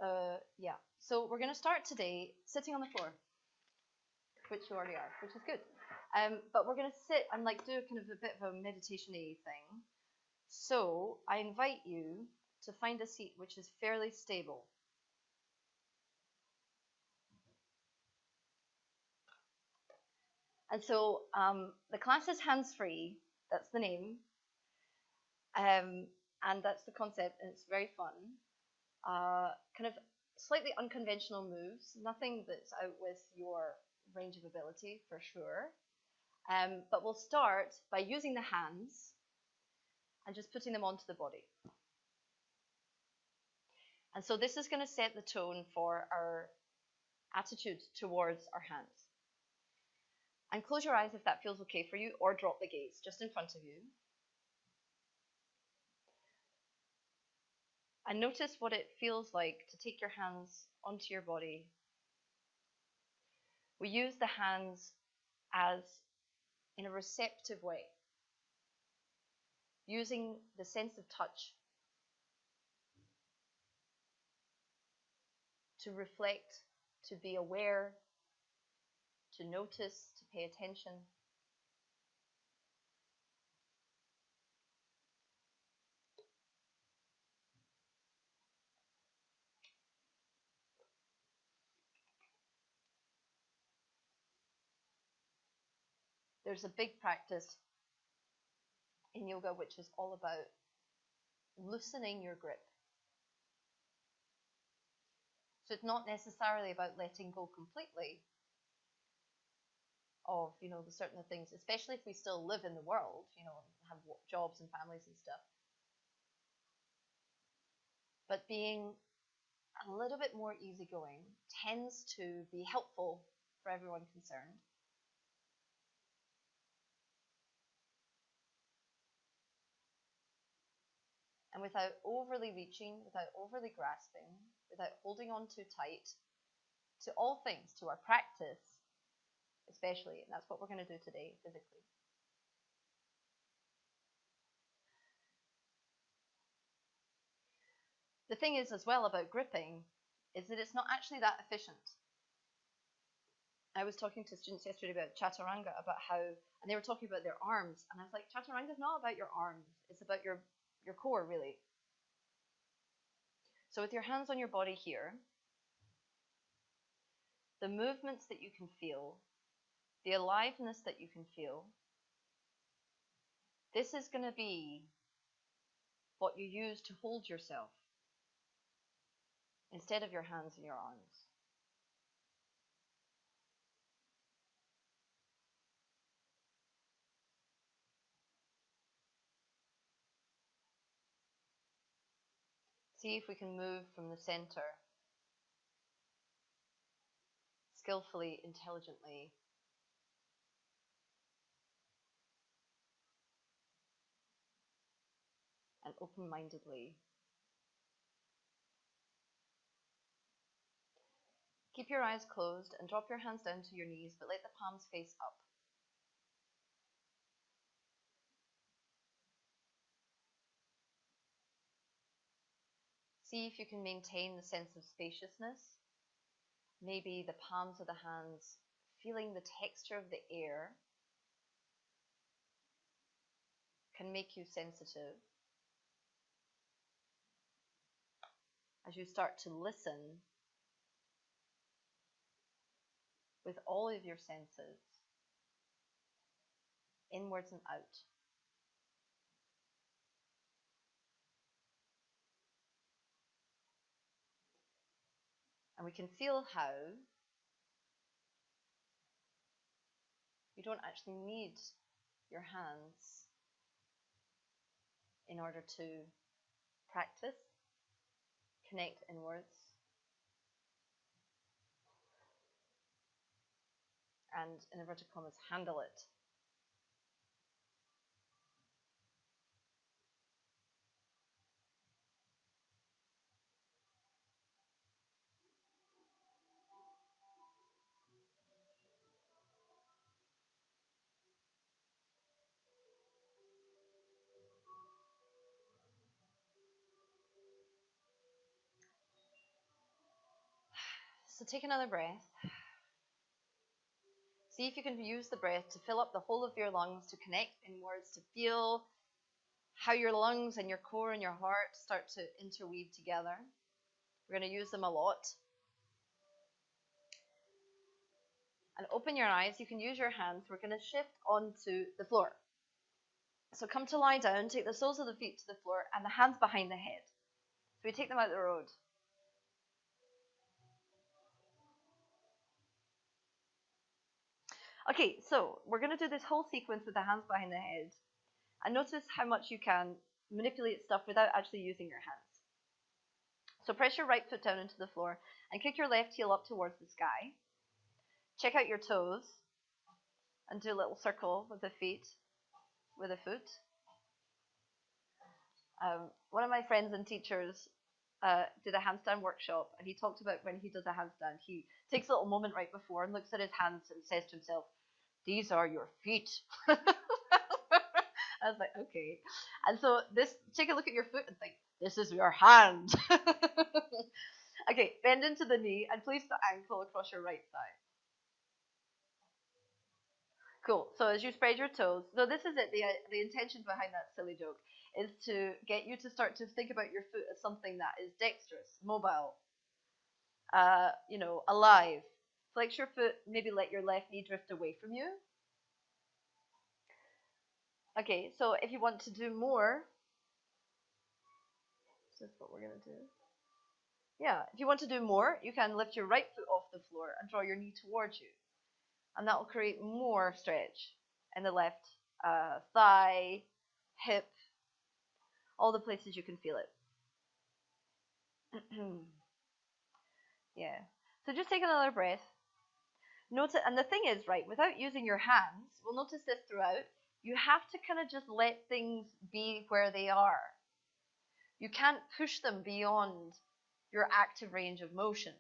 Yeah. So we're going to start today sitting on the floor, which you already are, which is good. But we're going to sit and like do kind of a bit of a meditation-y thing. So I invite you to find a seat which is fairly stable. And so the class is hands-free. That's the name. And that's the concept, and it's very fun. Kind of slightly unconventional moves, nothing that's out with your range of ability for sure. But we'll start by using the hands and just putting them onto the body. And so this is going to set the tone for our attitude towards our hands. And close your eyes if that feels okay for you, or drop the gaze just in front of you. And notice what it feels like to take your hands onto your body. We use the hands as in a receptive way, using the sense of touch to reflect, to be aware, to notice, to pay attention. There's a big practice in yoga which is all about loosening your grip. So it's not necessarily about letting go completely of, the certain things, especially if we still live in the world, have jobs and families and stuff. But being a little bit more easygoing tends to be helpful for everyone concerned. And without overly reaching, without overly grasping, without holding on too tight to all things, to our practice especially, and that's what we're going to do today physically. The thing is as well about gripping is that it's not actually that efficient. I was talking to students yesterday about chaturanga, about how, and they were talking about their arms, and I was like, chaturanga is not about your arms, it's about your core, really. So with your hands on your body here, the movements that you can feel, the aliveness that you can feel, this is going to be what you use to hold yourself instead of your hands and your arms. See if we can move from the center skillfully, intelligently, and open-mindedly. Keep your eyes closed and drop your hands down to your knees, but let the palms face up. See if you can maintain the sense of spaciousness. Maybe the palms of the hands feeling the texture of the air can make you sensitive. As you start to listen with all of your senses, inwards and out. And we can feel how you don't actually need your hands in order to practice, connect inwards, and in inverted commas, handle it. So take another breath. See if you can use the breath to fill up the whole of your lungs, to connect inwards, to feel how your lungs and your core and your heart start to interweave together. We're going to use them a lot. And open your eyes. You can use your hands. We're going to shift onto the floor. So come to lie down, take the soles of the feet to the floor and the hands behind the head. So we take them out the road. Okay, so we're going to do this whole sequence with the hands behind the head. And notice how much you can manipulate stuff without actually using your hands. So press your right foot down into the floor and kick your left heel up towards the sky. Check out your toes and do a little circle with the feet, with a foot. One of my friends and teachers did a handstand workshop, and he talked about when he does a handstand, he takes a little moment right before and looks at his hands and says to himself, "These are your feet." I was like, okay. And so take a look at your foot and think, this is your hand. Okay, bend into the knee and place the ankle across your right thigh. Cool. So as you spread your toes, so this is it. The intention behind that silly joke is to get you to start to think about your foot as something that is dexterous, mobile, alive. Flex your foot, maybe let your left knee drift away from you. Okay, so if you want to do more, this is what we're going to do. Yeah, if you want to do more, you can lift your right foot off the floor and draw your knee towards you. And that will create more stretch in the left thigh, hip, all the places you can feel it. Yeah. So just take another breath. Notice, and the thing is, right, without using your hands, we'll notice this throughout, you have to kind of just let things be where they are. You can't push them beyond your active range of motion,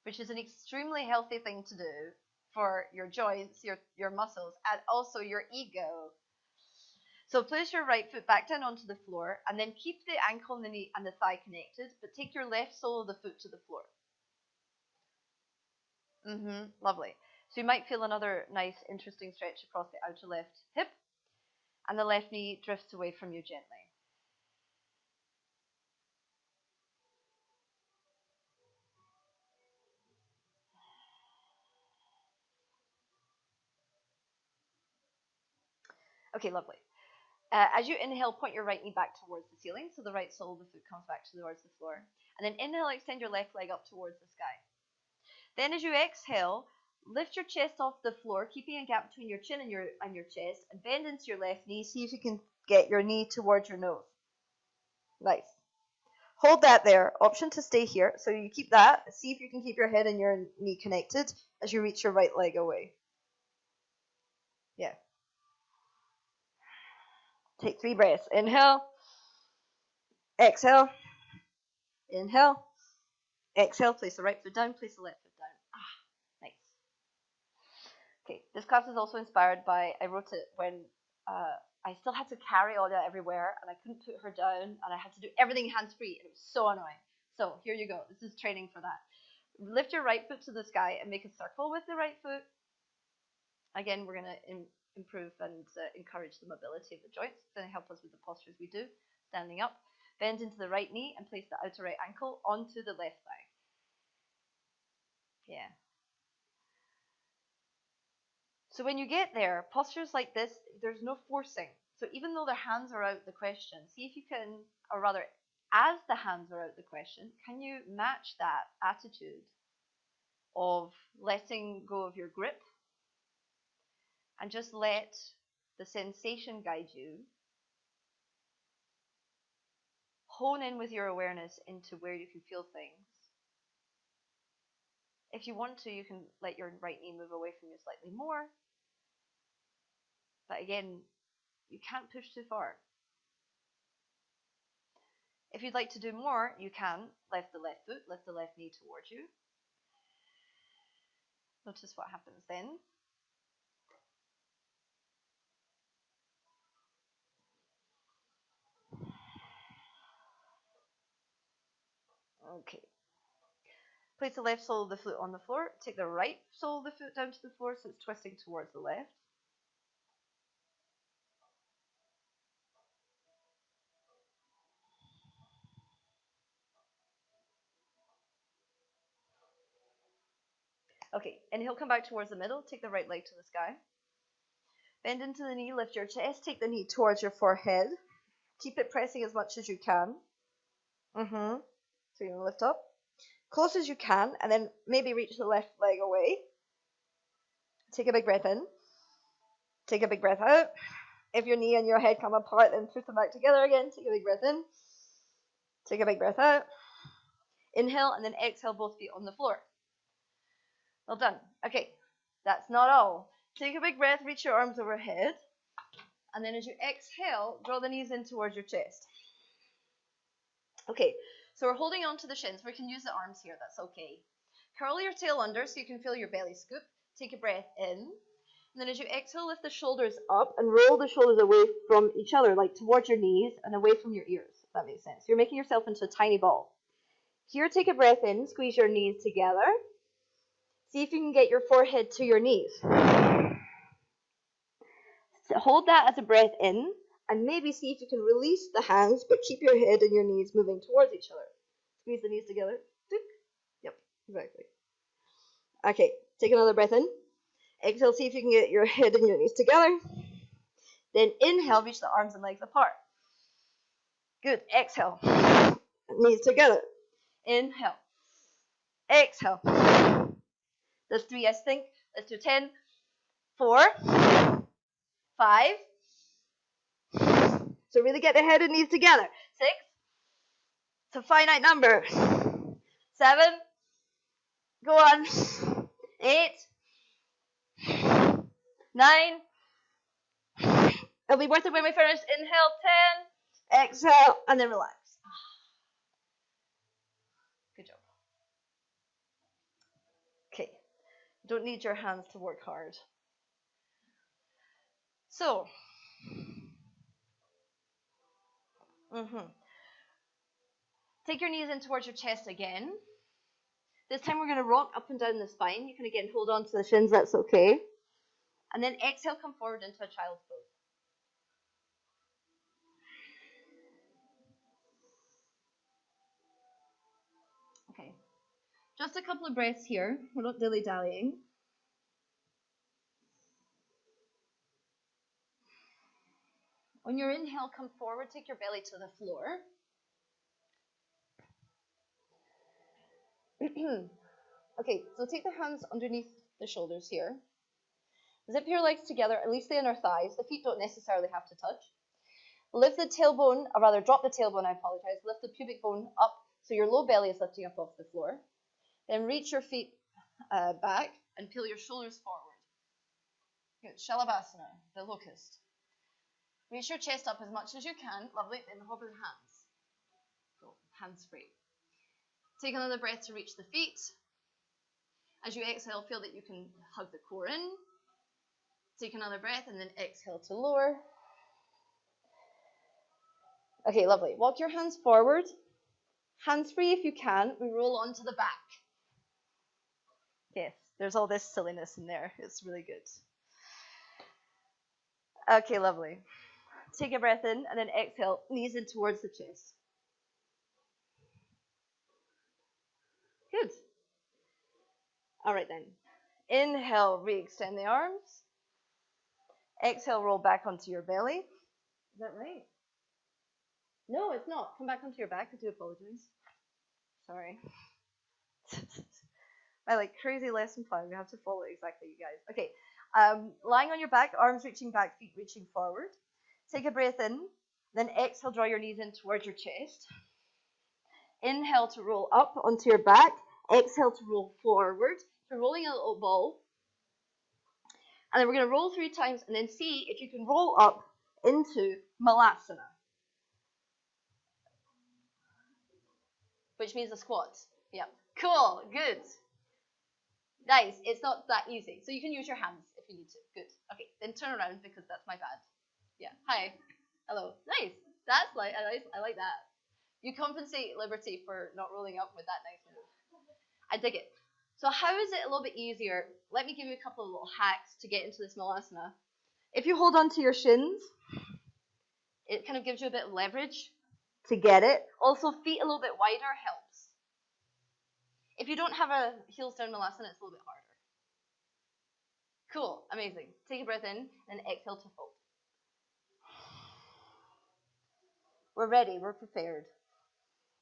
which is an extremely healthy thing to do for your joints, your muscles, and also your ego. So place your right foot back down onto the floor, and then keep the ankle and the knee and the thigh connected, but take your left sole of the foot to the floor. Lovely. So you might feel another nice, interesting stretch across the outer left hip, and the left knee drifts away from you gently. Okay, lovely. As you inhale, point your right knee back towards the ceiling, so the right sole of the foot comes back towards the floor. And then inhale, extend your left leg up towards the sky. Then as you exhale, lift your chest off the floor, keeping a gap between your chin and your chest, and bend into your left knee. See if you can get your knee towards your nose. Nice. Hold that there. Option to stay here. So you keep that. See if you can keep your head and your knee connected as you reach your right leg away. Yeah. Take 3 breaths. Inhale. Exhale. Inhale. Exhale. Place the right foot down. Place the left foot down. Nice. Okay. This class is also inspired by, I wrote it when I still had to carry Olia everywhere, and I couldn't put her down, and I had to do everything hands-free, and it was so annoying. So here you go. This is training for that. Lift your right foot to the sky and make a circle with the right foot. Again, we're going to improve and encourage the mobility of the joints. It's going to help us with the postures we do. Standing up. Bend into the right knee and place the outer right ankle onto the left thigh. Yeah. So when you get there, postures like this, there's no forcing. So even though the hands are out the question, see if you can, or rather, as the hands are out the question, can you match that attitude of letting go of your grip and just let the sensation guide you? Hone in with your awareness into where you can feel things. If you want to, you can let your right knee move away from you slightly more. But again, you can't push too far. If you'd like to do more, you can lift the left foot, lift the left knee towards you. Notice what happens then. Okay. Place the left sole of the foot on the floor. Take the right sole of the foot down to the floor so it's twisting towards the left. Okay, inhale, come back towards the middle. Take the right leg to the sky. Bend into the knee, lift your chest. Take the knee towards your forehead. Keep it pressing as much as you can. So you're going to lift up. Close as you can, and then maybe reach the left leg away. Take a big breath in. Take a big breath out. If your knee and your head come apart, then put them back together again. Take a big breath in. Take a big breath out. Inhale, and then exhale, both feet on the floor. Well done. Okay, that's not all. Take a big breath, reach your arms overhead. And then as you exhale, draw the knees in towards your chest. Okay, so we're holding on to the shins. We can use the arms here, that's okay. Curl your tail under so you can feel your belly scoop. Take a breath in. And then as you exhale, lift the shoulders up and roll the shoulders away from each other, like towards your knees and away from your ears, if that makes sense. You're making yourself into a tiny ball. Here, take a breath in, squeeze your knees together. See if you can get your forehead to your knees. So hold that as a breath in, and maybe see if you can release the hands, but keep your head and your knees moving towards each other. Squeeze the knees together. Yep, exactly. Okay, take another breath in. Exhale, see if you can get your head and your knees together. Then inhale, reach the arms and legs apart. Good, exhale. Knees together. Inhale. Exhale. There's 3, I think. Let's do 10, 4, 5. So really get the head and knees together. 6. It's a finite number. 7. Go on. 8. 9. It'll be worth it when we finish. Inhale, 10. Exhale, and then relax. Good job. Okay. Don't need your hands to work hard. So, take your knees in towards your chest again. This time we're going to rock up and down the spine. You can again hold on to the shins, that's okay. And then exhale, come forward into a child's pose. Okay. Just a couple of breaths here. We're not dilly-dallying. On your inhale, come forward, take your belly to the floor. Okay, so take the hands underneath the shoulders here. Zip your legs together, at least the inner thighs. The feet don't necessarily have to touch. Lift the tailbone, or rather drop the tailbone, I apologize. Lift the pubic bone up so your low belly is lifting up off the floor. Then reach your feet back and peel your shoulders forward. Good, Shalabhasana, the locust. Reach your chest up as much as you can. Lovely, then hop in hands. So, hands free. Take another breath to reach the feet. As you exhale, feel that you can hug the core in. Take another breath and then exhale to lower. Okay, lovely. Walk your hands forward. Hands free if you can. We roll onto the back. Yes, there's all this silliness in there. It's really good. Okay, lovely. Take a breath in and then exhale, knees in towards the chest. Good. All right then. Inhale, re-extend the arms. Exhale, roll back onto your belly. Is that right? No, it's not. Come back onto your back. I do apologize. Sorry. My like crazy lesson plan. We have to follow it exactly, you guys. Okay. Lying on your back, arms reaching back, feet reaching forward. Take a breath in. Then exhale, draw your knees in towards your chest. Inhale to roll up onto your back. Exhale to roll forward. So rolling a little ball. And then we're going to roll 3 times and then see if you can roll up into Malasana, which means a squat. Yeah. Cool. Good. Nice. It's not that easy. So you can use your hands if you need to. Good. Okay. Then turn around because that's my bad. Yeah. Hi. Hello. Nice. That's I like that. You compensate Liberty for not rolling up with that nice move. I dig it. So how is it a little bit easier? Let me give you a couple of little hacks to get into this Malasana. If you hold onto your shins, it kind of gives you a bit of leverage to get it. Also, feet a little bit wider helps. If you don't have a heels down Malasana, it's a little bit harder. Cool, amazing. Take a breath in, and exhale to fold. We're ready, we're prepared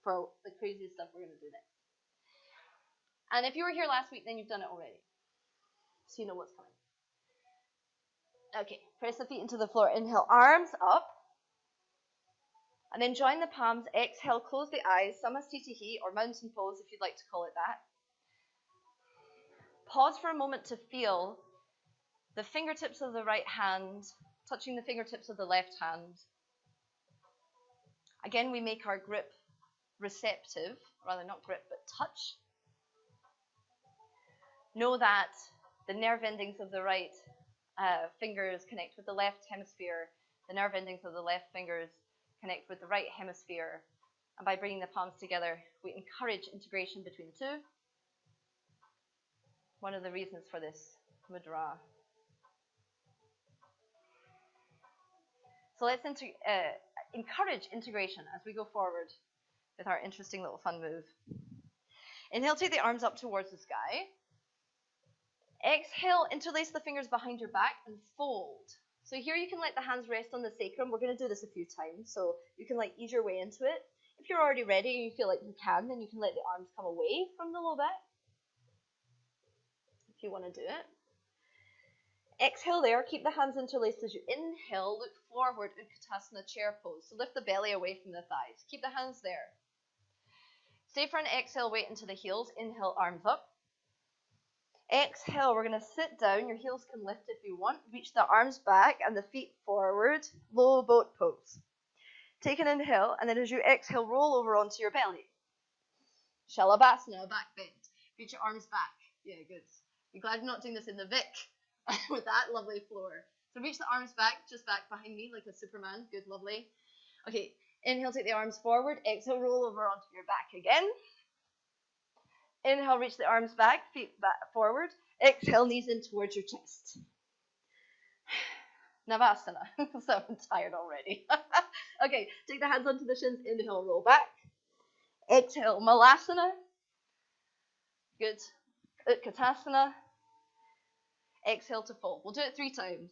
for the craziest stuff we're going to do next. And if you were here last week, then you've done it already. So you know what's coming. Okay, press the feet into the floor. Inhale, arms up. And then join the palms. Exhale, close the eyes. Samastitihi, or mountain pose if you'd like to call it that. Pause for a moment to feel the fingertips of the right hand touching the fingertips of the left hand. Again, we make our grip receptive, rather not grip, but touch. Know that the nerve endings of the right fingers connect with the left hemisphere. The nerve endings of the left fingers connect with the right hemisphere. And by bringing the palms together, we encourage integration between the two. One of the reasons for this mudra. So let's encourage integration as we go forward with our interesting little fun move. Inhale, take the arms up towards the sky. Exhale, interlace the fingers behind your back and fold. So here you can let the hands rest on the sacrum. We're going to do this a few times, so you can like ease your way into it. If you're already ready and you feel like you can, then you can let the arms come away from the low back. If you want to do it. Exhale there, keep the hands interlaced as you inhale, look forward in Utkatasana chair pose. So lift the belly away from the thighs. Keep the hands there. Stay for an exhale, weight into the heels. Inhale, arms up. Exhale, we're going to sit down. Your heels can lift if you want. Reach the arms back and the feet forward. Low boat pose. Take an inhale, and then as you exhale, roll over onto your belly. Shalabhasana, back bend. Reach your arms back. Yeah, good. I'm glad you're not doing this in the Vic with that lovely floor. So reach the arms back, just back behind me like a Superman. Good, lovely. Okay, inhale, take the arms forward. Exhale, roll over onto your back again. Inhale, reach the arms back, feet back forward. Exhale, knees in towards your chest. Navasana. So I'm tired already. Okay, take the hands onto the shins. Inhale, roll back. Exhale, Malasana. Good. Utkatasana. Exhale to fold. We'll do it 3 times.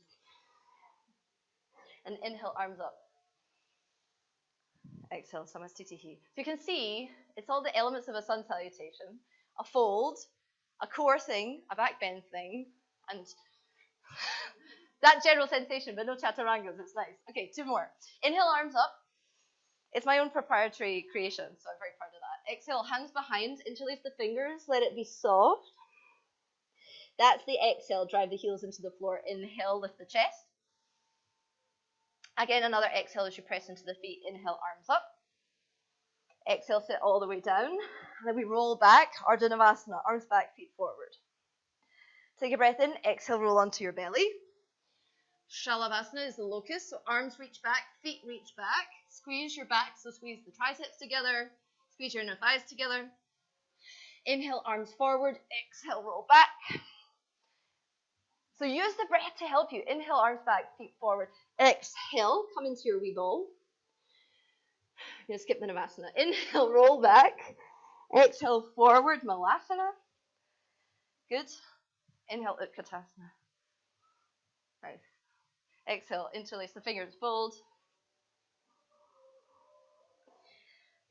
And inhale, arms up. Exhale, Samastitihi. So you can see, it's all the elements of a sun salutation. A fold, a core thing, a back bend thing, and that general sensation, but no chaturangas. It's nice. Okay, 2 more. Inhale, arms up. It's my own proprietary creation, so I'm very proud of that. Exhale, hands behind, interlace the fingers, let it be soft. That's the exhale, drive the heels into the floor. Inhale, lift the chest. Again, another exhale as you press into the feet. Inhale, arms up. Exhale, sit all the way down. And then we roll back, Ardha Navasana, arms back, feet forward. Take a breath in, exhale, roll onto your belly. Shalabhasana is the locust, so arms reach back, feet reach back. Squeeze your back, so squeeze the triceps together. Squeeze your inner thighs together. Inhale, arms forward. Exhale, roll back. So use the breath to help you. Inhale, arms back, feet forward. Exhale, come into your wee ball. I'm going to skip the Navasana. Inhale, roll back. Exhale, forward, Malasana. Good. Inhale, Utkatasana. Nice. Exhale, interlace the fingers, fold.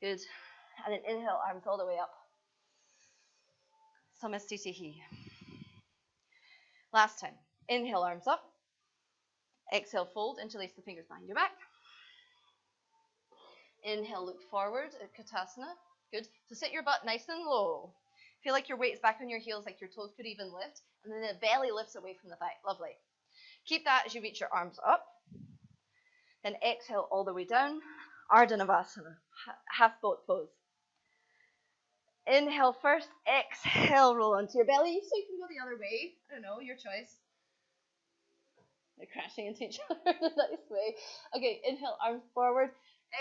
Good. And then inhale, arms all the way up. Samastitihi. Last time. Inhale, arms up. Exhale, fold. Interlace the fingers behind your back. Inhale, look forward at Utkatasana. Good. So sit your butt nice and low. Feel like your weight's back on your heels, like your toes could even lift. And then the belly lifts away from the thigh. Lovely. Keep that as you reach your arms up. Then exhale all the way down. Ardha Navasana. Half boat pose. Inhale first. Exhale, roll onto your belly. So you can go the other way. I don't know, your choice. They're crashing into each other in a nice way. Okay, inhale, arms forward.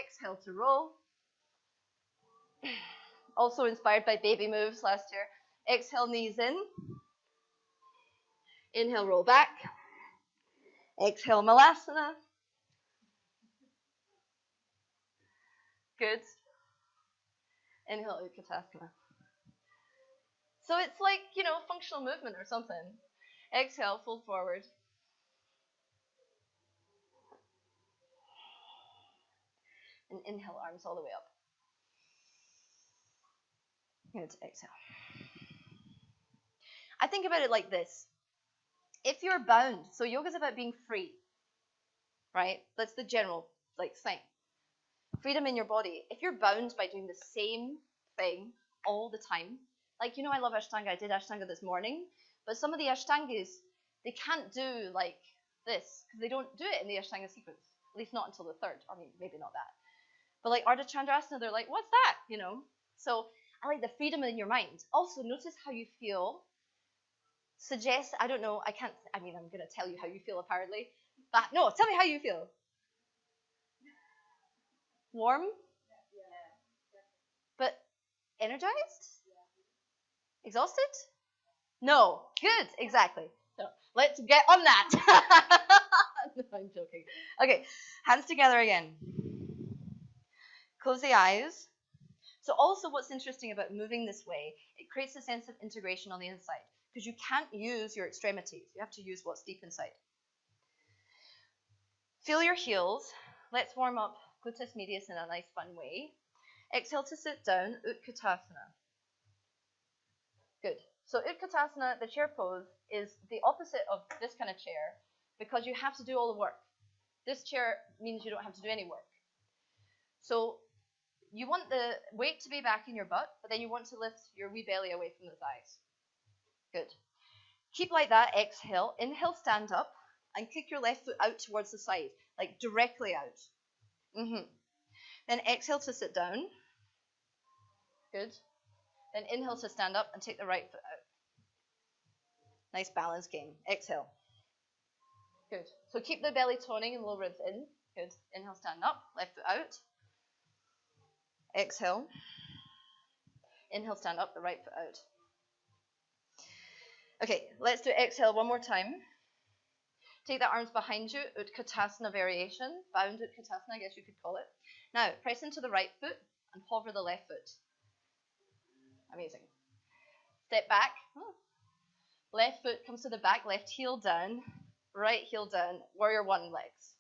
Exhale to roll. Also inspired by baby moves last year. Exhale, knees in. Inhale, roll back. Exhale, Malasana. Good. Inhale, Utkatasana. So it's like, functional movement or something. Exhale, fold forward. And inhale, arms all the way up. Good, exhale. I think about it like this. If you're bound, so yoga's about being free, right? That's the general thing. Freedom in your body. If you're bound by doing the same thing all the time, I love Ashtanga. I did Ashtanga this morning, but some of the Ashtangas, they can't do like this because they don't do it in the Ashtanga sequence, at least not until the third, or maybe not that. But like Ardha Chandrasana, they're like, what's that? So I like the freedom in your mind. Also, notice how you feel. Suggest, I don't know, I'm going to tell you how you feel apparently. But no, tell me how you feel. Warm? But energized? Exhausted? No. Good, exactly. So let's get on that. No, I'm joking. Okay, hands together again. Close the eyes. So also what's interesting about moving this way, it creates a sense of integration on the inside because you can't use your extremities. You have to use what's deep inside. Feel your heels. Let's warm up gluteus medius in a nice fun way. Exhale to sit down, Utkatasana. Good. So Utkatasana, the chair pose, is the opposite of this kind of chair because you have to do all the work. This chair means you don't have to do any work. So you want the weight to be back in your butt, but then you want to lift your wee belly away from the thighs. Good. Keep like that. Exhale. Inhale, stand up, and kick your left foot out towards the side, like directly out. Then exhale to sit down. Good. Then inhale to stand up and take the right foot out. Nice balance game. Exhale. Good. So keep the belly toning and low ribs in. Good. Inhale, stand up, left foot out. Exhale. Inhale, stand up, the right foot out. Okay, let's do exhale one more time. Take the arms behind you, Utkatasana variation, bound Utkatasana, I guess you could call it. Now, press into the right foot and hover the left foot. Amazing. Step back. Left foot comes to the back, left heel down, right heel down, warrior one legs.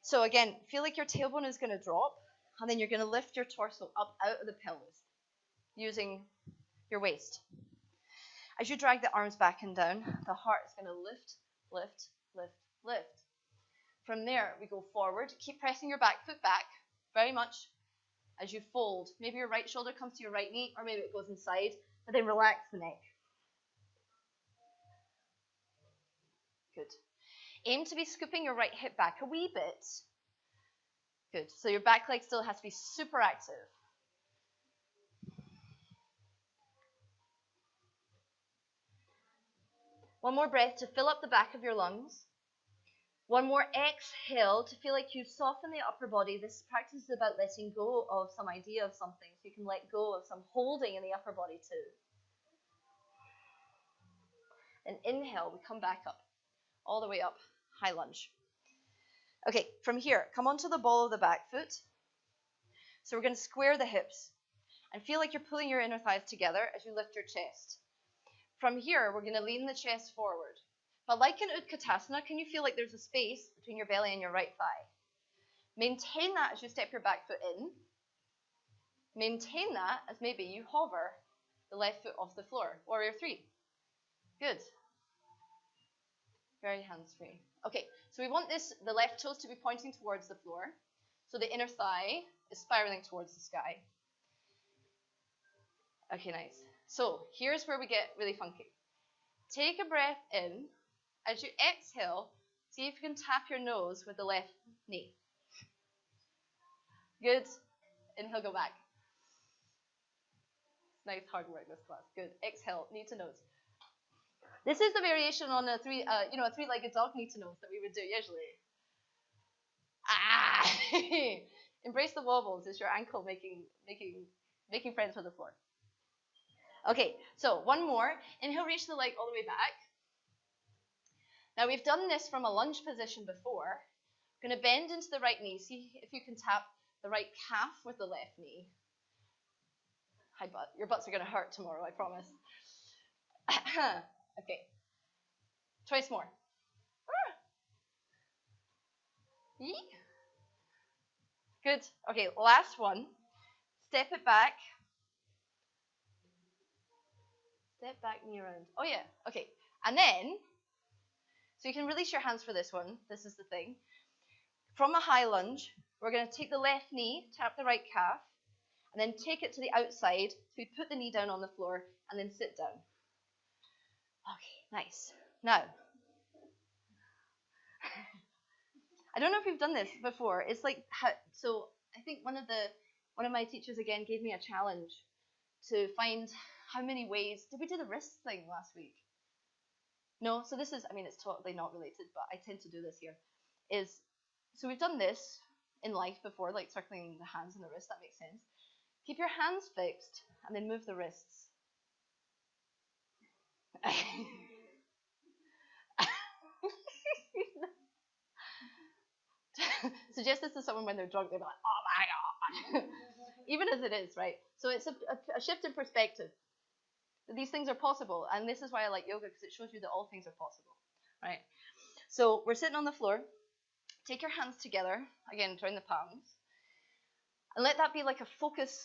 So again, feel like your tailbone is going to drop, and then you're going to lift your torso up out of the pelvis using your waist. As you drag the arms back and down, the heart is going to lift, lift, lift, lift. From there, we go forward. Keep pressing your back foot back very much as you fold. Maybe your right shoulder comes to your right knee, or maybe it goes inside, but then relax the neck. Good. Aim to be scooping your right hip back a wee bit. Good. So your back leg still has to be super active. One more breath to fill up the back of your lungs. One more exhale to feel like you soften the upper body. This practice is about letting go of some idea of something, so you can let go of some holding in the upper body too. And inhale, we come back up, all the way up, high lunge. Okay, from here, come onto the ball of the back foot. So we're going to square the hips and feel like you're pulling your inner thighs together as you lift your chest. From here, we're going to lean the chest forward. But like in Utkatasana, can you feel like there's a space between your belly and your right thigh? Maintain that as you step your back foot in. Maintain that as maybe you hover the left foot off the floor. Warrior three. Good. Very hands-free. Okay, so we want the left toes to be pointing towards the floor. So the inner thigh is spiraling towards the sky. Okay, nice. So here's where we get really funky. Take a breath in. As you exhale, see if you can tap your nose with the left knee. Good. Inhale, go back. Nice hard work this class. Good. Exhale, knee to nose. This is the variation on a three-legged dog knee to nose that we would do usually. Embrace the wobbles. It's your ankle making friends with the floor. Okay, so one more. Inhale, reach the leg all the way back. Now we've done this from a lunge position before. We're going to bend into the right knee. See if you can tap the right calf with the left knee. Hi, butt. Your butts are going to hurt tomorrow, I promise. Okay. Twice more. Good. Okay, last one. Step it back. Step back, knee around. Oh, yeah. Okay. And then, so you can release your hands for this one. This is the thing. From a high lunge, we're going to take the left knee, tap the right calf, and then take it to the outside. So we put the knee down on the floor and then sit down. Okay, nice. Now, I don't know if we've done this before. It's like, so I think one of my teachers again gave me a challenge to find how many ways. Did we do the wrist thing last week? No, so this is, I mean, it's totally not related, but I tend to do this here. So we've done this in life before, like circling the hands and the wrist, that makes sense. Keep your hands fixed and then move the wrists. Suggest this to someone when they're drunk, they're like, oh my God. Even as it is, right? So it's a shift in perspective. These things are possible, and this is why I like yoga, because it shows you that all things are possible, right? So we're sitting on the floor. Take your hands together, again, join the palms, and let that be like a focus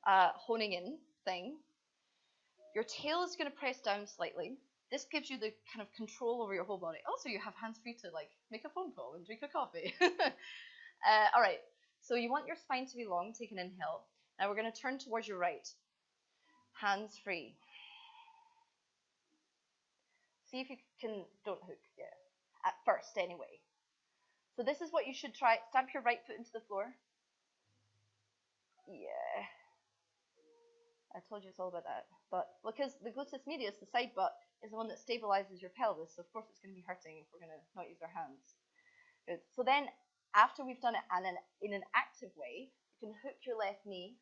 honing in thing. Your tail is going to press down slightly. This gives you the kind of control over your whole body. Also, you have hands free to like make a phone call and drink a coffee. All right, so you want your spine to be long. Take an inhale. Now we're going to turn towards your right. Hands free. See if you can, don't hook, yeah, at first anyway. So this is what you should try. Stamp your right foot into the floor. Yeah. I told you it's all about that. But because the gluteus medius, the side butt, is the one that stabilizes your pelvis, so of course it's going to be hurting if we're going to not use our hands. Good. So then, after we've done it in an active way, you can hook your left knee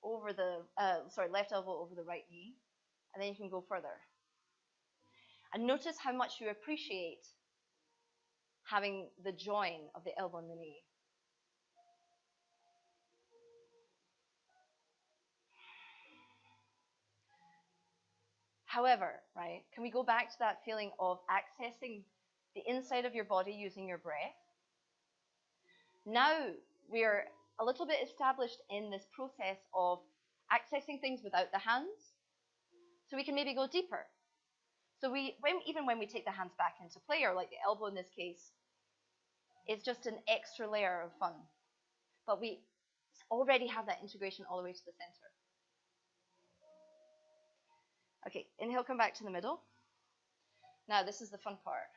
over the, left elbow over the right knee, and then you can go further. And notice how much you appreciate having the join of the elbow and the knee. However, right, can we go back to that feeling of accessing the inside of your body using your breath? Now we're a little bit established in this process of accessing things without the hands, so we can maybe go deeper. So even when we take the hands back into play, or like the elbow in this case, it's just an extra layer of fun. But we already have that integration all the way to the center. Okay, inhale, come back to the middle. Now this is the fun part.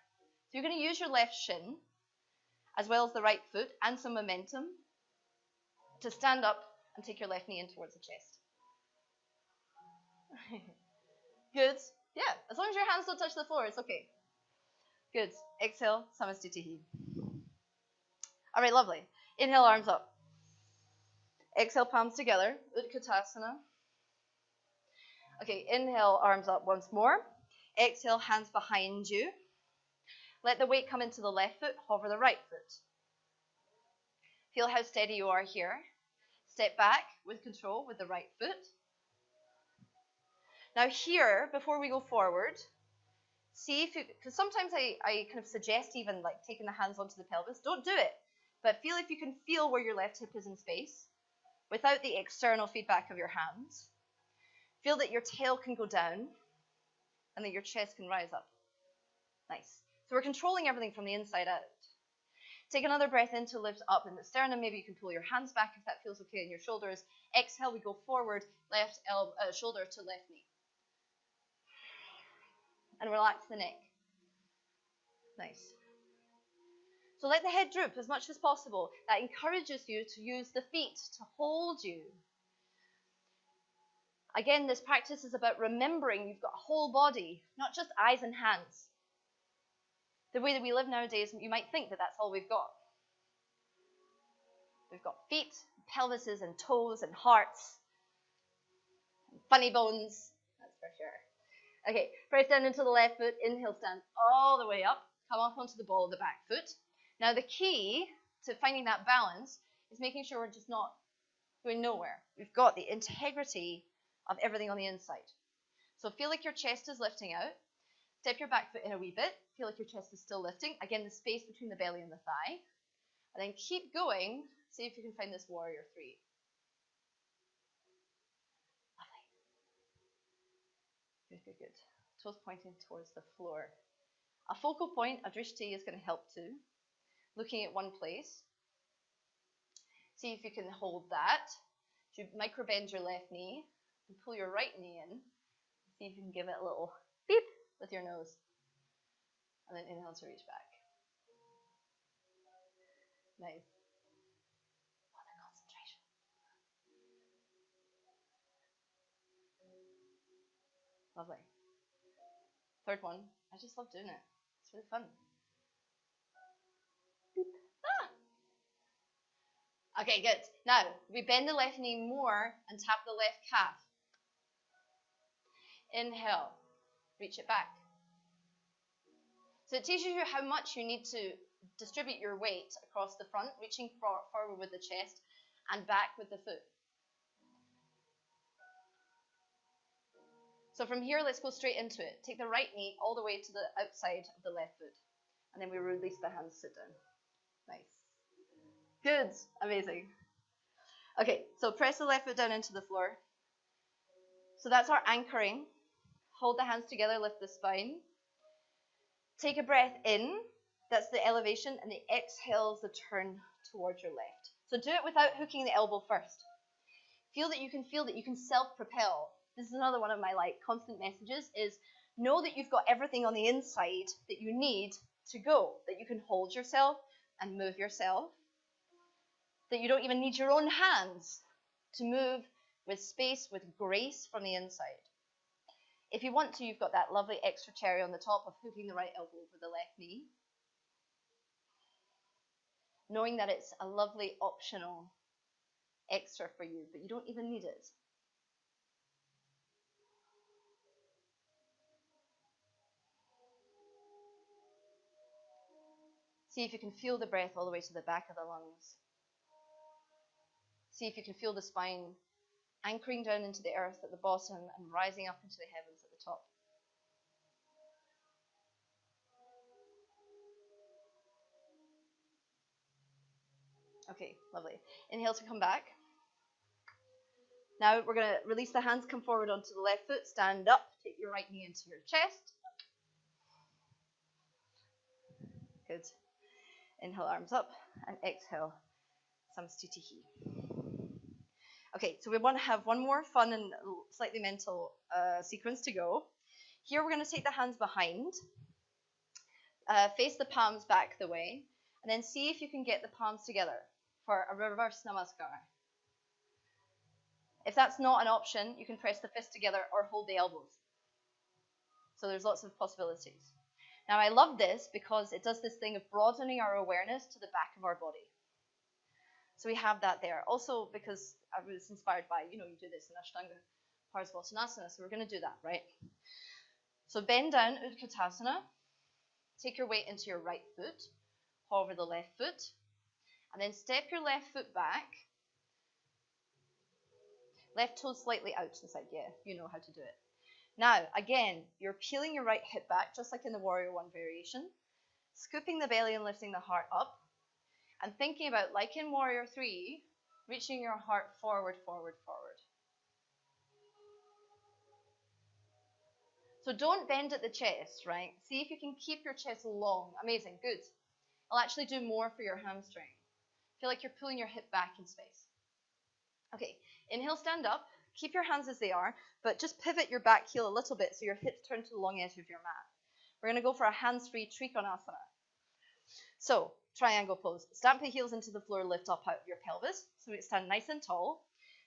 So you're going to use your left shin, as well as the right foot, and some momentum to stand up and take your left knee in towards the chest. Good. Yeah, as long as your hands don't touch the floor, it's okay. Good. Exhale, Samastitihi. All right, lovely. Inhale, arms up. Exhale, palms together, Utkatasana. Okay, inhale, arms up once more. Exhale, hands behind you. Let the weight come into the left foot, hover the right foot. Feel how steady you are here. Step back with control with the right foot. Now here, before we go forward, see if you, because sometimes I kind of suggest even like taking the hands onto the pelvis. Don't do it, but feel if you can feel where your left hip is in space without the external feedback of your hands. Feel that your tail can go down and that your chest can rise up. Nice. So we're controlling everything from the inside out. Take another breath in to lift up in the sternum. Maybe you can pull your hands back if that feels okay in your shoulders. Exhale, we go forward, left shoulder to left knee. And relax the neck. Nice. So let the head droop as much as possible. That encourages you to use the feet to hold you. Again, this practice is about remembering you've got a whole body, not just eyes and hands. The way that we live nowadays, you might think that that's all we've got. We've got feet, pelvises, and toes, and hearts. Funny bones, that's for sure. Okay, press down into the left foot, inhale, stand all the way up, come up onto the ball of the back foot. Now the key to finding that balance is making sure we're just not going nowhere. We've got the integrity of everything on the inside. So feel like your chest is lifting out. Step your back foot in a wee bit. Feel like your chest is still lifting. Again, the space between the belly and the thigh. And then keep going. See if you can find this warrior three. Lovely. Good, good, good. Toes pointing towards the floor. A focal point, a drishti, is going to help too. Looking at one place. See if you can hold that. You micro bend your left knee and pull your right knee in. See if you can give it a little beep with your nose. And then inhale to reach back. Nice. What a concentration. Lovely. Third one. I just love doing it. It's really fun. Ah. Okay, good. Now, we bend the left knee more and tap the left calf. Inhale. Reach it back. So it teaches you how much you need to distribute your weight across the front, reaching forward with the chest and back with the foot. So from here, let's go straight into it. Take the right knee all the way to the outside of the left foot. And then we release the hands, sit down. Nice. Good. Amazing. Okay, so press the left foot down into the floor. So that's our anchoring. Hold the hands together, lift the spine. Take a breath in. That's the elevation. And the exhale is the turn towards your left. So do it without hooking the elbow first. Feel that you can self-propel. This is another one of my constant messages is know that you've got everything on the inside that you need to go, that you can hold yourself and move yourself, that you don't even need your own hands to move with space, with grace from the inside. If you want to, you've got that lovely extra cherry on the top of hooking the right elbow over the left knee, knowing that it's a lovely optional extra for you, but you don't even need it. See if you can feel the breath all the way to the back of the lungs. See if you can feel the spine anchoring down into the earth at the bottom and rising up into the heavens at the top. Okay, lovely. Inhale to come back. Now we're going to release the hands, come forward onto the left foot, stand up, take your right knee into your chest. Good. Inhale, arms up, and exhale, samstitihi. Okay, so we want to have one more fun and slightly mental sequence to go. Here we're going to take the hands behind, face the palms back the way, and then see if you can get the palms together for a reverse namaskar. If that's not an option, you can press the fists together or hold the elbows. So there's lots of possibilities. Now I love this because it does this thing of broadening our awareness to the back of our body. So we have that there. Also because I was inspired by, you do this in Ashtanga Parsvottanasana, so we're going to do that, right? So bend down, Utkatasana. Take your weight into your right foot, hover the left foot, and then step your left foot back. Left toe slightly out to the side. Yeah, you know how to do it. Now, again, you're peeling your right hip back, just like in the Warrior One variation. Scooping the belly and lifting the heart up. And thinking about, like in Warrior Three, reaching your heart forward, forward, forward. So don't bend at the chest, right? See if you can keep your chest long. Amazing, good. I'll actually do more for your hamstring. Feel like you're pulling your hip back in space. Okay, inhale, stand up. Keep your hands as they are, but just pivot your back heel a little bit so your hips turn to the long edge of your mat. We're going to go for a hands-free Trikonasana. So, triangle pose. Stamp the heels into the floor, lift up out of your pelvis. So we stand nice and tall.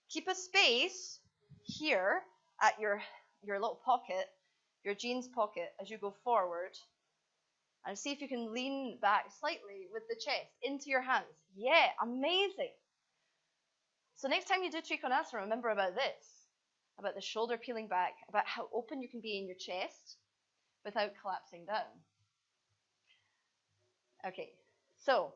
Keep a space here at your little pocket, your jeans pocket, as you go forward. And see if you can lean back slightly with the chest into your hands. Yeah, amazing. So next time you do Trikonasana, remember about this. about the shoulder peeling back, about how open you can be in your chest without collapsing down. Okay, so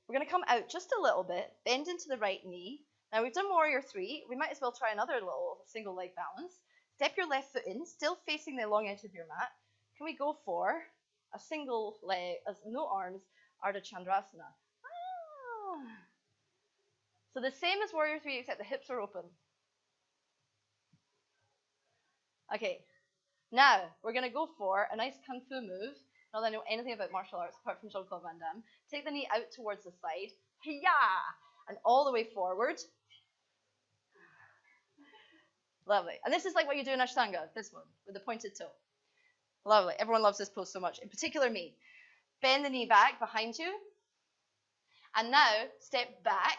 we're going to come out just a little bit, bend into the right knee. Now we've done Warrior 3. We might as well try another little single leg balance. Step your left foot in, still facing the long edge of your mat. Can we go for a single leg, no arms, Ardha Chandrasana? So the same as Warrior 3, except the hips are open. Okay, now we're going to go for a nice Kung Fu move. Not that I know anything about martial arts apart from Jean-Claude Van Damme. Take the knee out towards the side. Hiya! And all the way forward. Lovely. And this is like what you do in Ashtanga, this one, with the pointed toe. Lovely. Everyone loves this pose so much, in particular me. Bend the knee back behind you. And now step back.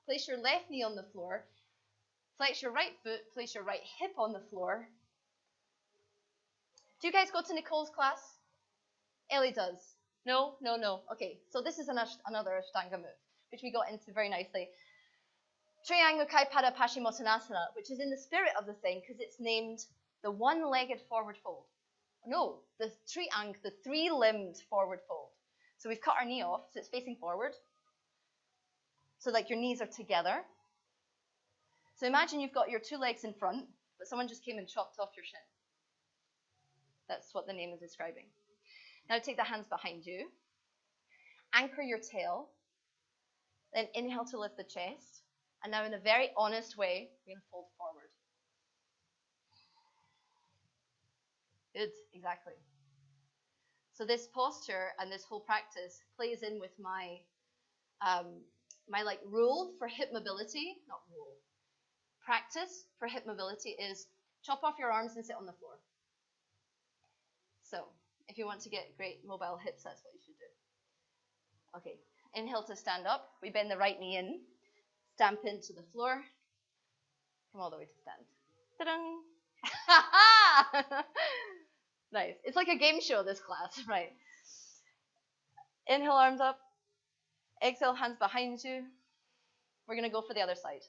Place your left knee on the floor. Flex your right foot. Place your right hip on the floor. Do you guys go to Nicole's class? Ellie does. No? Okay, so this is another Ashtanga move, which we got into very nicely. Triangukai Pada Paschimottanasana, which is in the spirit of the thing because it's named the one-legged forward fold. No, the three-limbed forward fold. So we've cut our knee off, so it's facing forward. So like your knees are together. So imagine you've got your two legs in front, but someone just came and chopped off your shin. That's what the name is describing. Now take the hands behind you. Anchor your tail. Then inhale to lift the chest. And now in a very honest way, we're going to fold forward. Good, exactly. So this posture and this whole practice plays in with my rule for hip mobility, not rule. Practice for hip mobility is chop off your arms and sit on the floor. So if you want to get great mobile hips, that's what you should do. Okay, inhale to stand up. We bend the right knee in, stamp into the floor, come all the way to stand. Ta-da! Nice. It's like a game show, this class, right? Inhale, arms up. Exhale, hands behind you. We're going to go for the other side.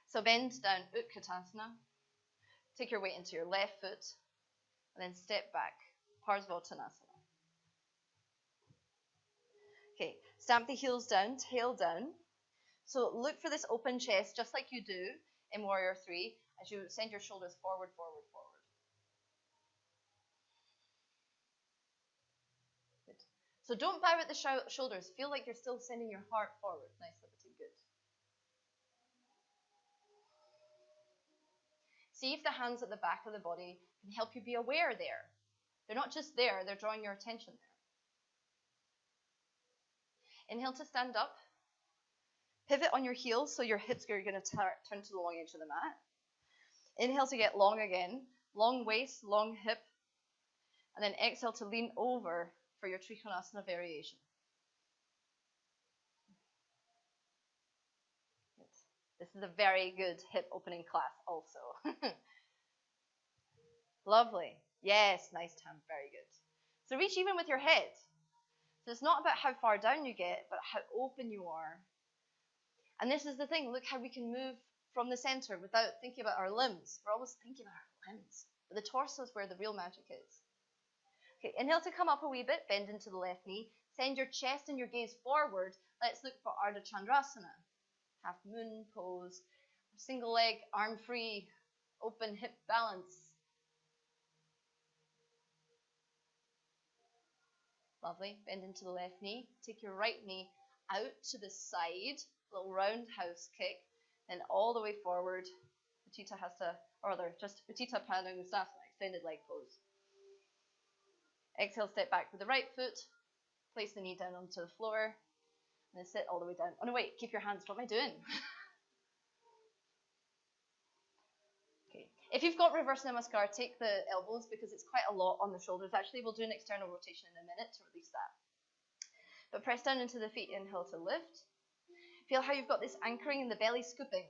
So bend down, Utkatasana. Take your weight into your left foot, and then step back, Parsvottanasana. Okay, stamp the heels down, tail down. So look for this open chest, just like you do in Warrior 3, as you send your shoulders forward, forward, forward. Good. So don't bow at the shoulders. Feel like you're still sending your heart forward. Nice, Liberty, good. See if the hands at the back of the body can help you be aware there. They're not just there, they're drawing your attention there. Inhale to stand up. Pivot on your heels so your hips are going to turn to the long edge of the mat. Inhale to get long again. Long waist, long hip. And then exhale to lean over for your Trikonasana variation. This is a very good hip opening class also. Lovely. Yes, nice, Tam. Very good. So reach even with your head. So it's not about how far down you get, but how open you are. And this is the thing. Look how we can move from the center without thinking about our limbs. We're always thinking about our limbs. But the torso is where the real magic is. Okay, inhale to come up a wee bit. Bend into the left knee. Send your chest and your gaze forward. Let's look for Ardha Chandrasana. Half moon pose. Single leg, arm free, open hip balance. Lovely. Bend into the left knee. Take your right knee out to the side. Little roundhouse kick. Then all the way forward. Utthita Hasta, or rather, just Utthita Padangusthasana, extended leg pose. Exhale, step back with the right foot. Place the knee down onto the floor. And then sit all the way down. Oh no, wait, keep your hands. What am I doing? Okay. If you've got reverse namaskar, take the elbows because it's quite a lot on the shoulders. Actually, we'll do an external rotation in a minute to release that. But press down into the feet, inhale to lift. Feel how you've got this anchoring in the belly scooping.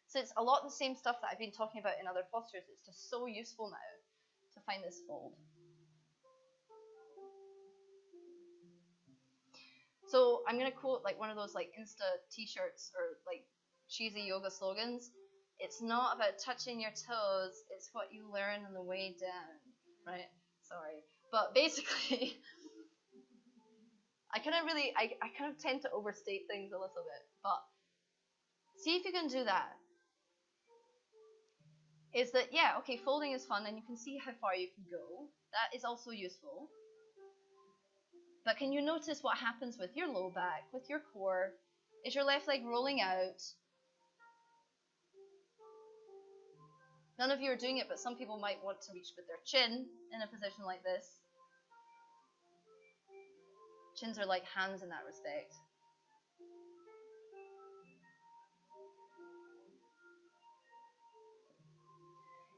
So it's a lot of the same stuff that I've been talking about in other postures. It's just so useful now to find this fold. So I'm going to quote like one of those like Insta t-shirts or like cheesy yoga slogans. It's not about touching your toes, it's what you learn on the way down, right? Sorry. But basically, I kind of tend to overstate things a little bit, but see if you can do that. Is that, yeah, okay, folding is fun and you can see how far you can go. That is also useful. But can you notice what happens with your low back, with your core? Is your left leg rolling out? None of you are doing it, but some people might want to reach with their chin in a position like this. Chins are like hands in that respect.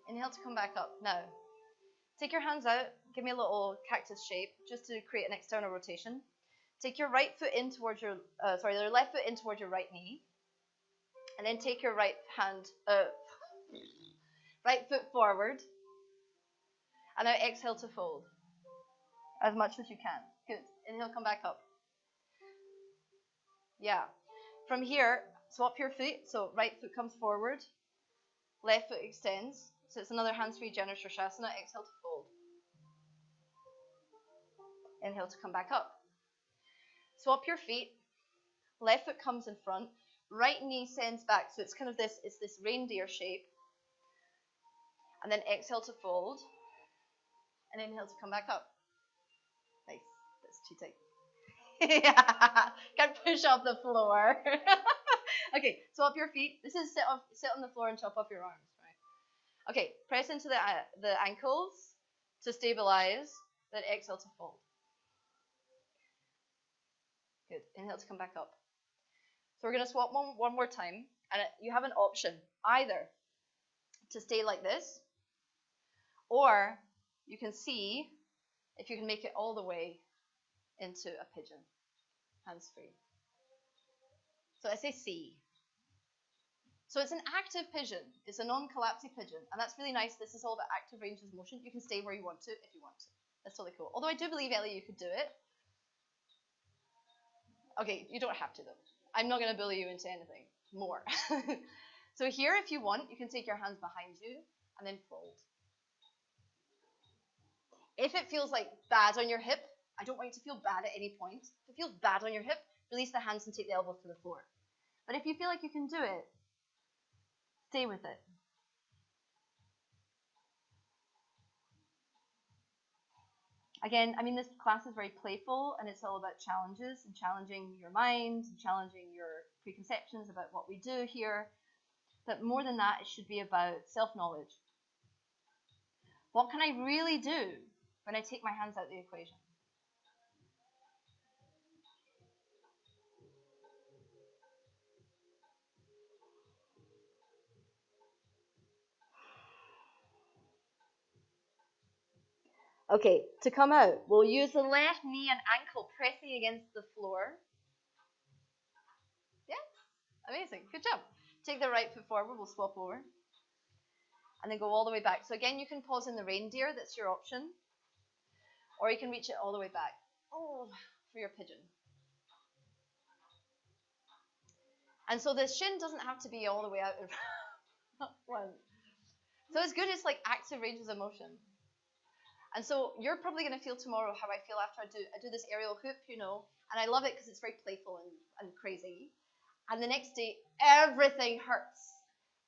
Inhale to come back up. Now, take your hands out. Give me a little cactus shape just to create an external rotation. Take your right foot in towards your, your left foot in towards your right knee. And then take your right foot forward. And now exhale to fold. As much as you can. Good. Inhale, come back up. Yeah. From here, swap your feet. So right foot comes forward. Left foot extends. So it's another hands-free Janu Shirshasana. Exhale to fold. Inhale to come back up. Swap your feet. Left foot comes in front. Right knee sends back. So it's kind of this reindeer shape. And then exhale to fold. And inhale to come back up. Nice. That's too tight. Yeah. Can't push off the floor. Okay, swap your feet. This is sit on the floor and chop off your arms, right? Okay, press into the ankles to stabilize, then exhale to fold. Good. Inhale to come back up. So we're going to swap one more time, and you have an option either to stay like this, or you can see if you can make it all the way into a pigeon, hands free. So I say C. So it's an active pigeon. It's a non-collapsy pigeon, and that's really nice. This is all about active ranges of motion. You can stay where you want to if you want to. That's totally cool. Although I do believe, Ellie, you could do it. Okay, you don't have to though. I'm not going to bully you into anything more. So here, if you want, you can take your hands behind you and then fold. If it feels like bad on your hip, I don't want you to feel bad at any point. If it feels bad on your hip, release the hands and take the elbows to the floor. But if you feel like you can do it, stay with it. Again, I mean, this class is very playful and it's all about challenges and challenging your mind and challenging your preconceptions about what we do here. But more than that, it should be about self-knowledge. What can I really do when I take my hands out of the equation? Okay, to come out, we'll use the left knee and ankle pressing against the floor. Yeah, amazing, good job. Take the right foot forward, we'll swap over. And then go all the way back. So again, you can pause in the reindeer, that's your option. Or you can reach it all the way back. Oh, for your pigeon. And so the shin doesn't have to be all the way out in front. So it's good, it's like active ranges of motion. And so you're probably going to feel tomorrow how I feel after I do this aerial hoop, you know, and I love it because it's very playful and crazy. And the next day, everything hurts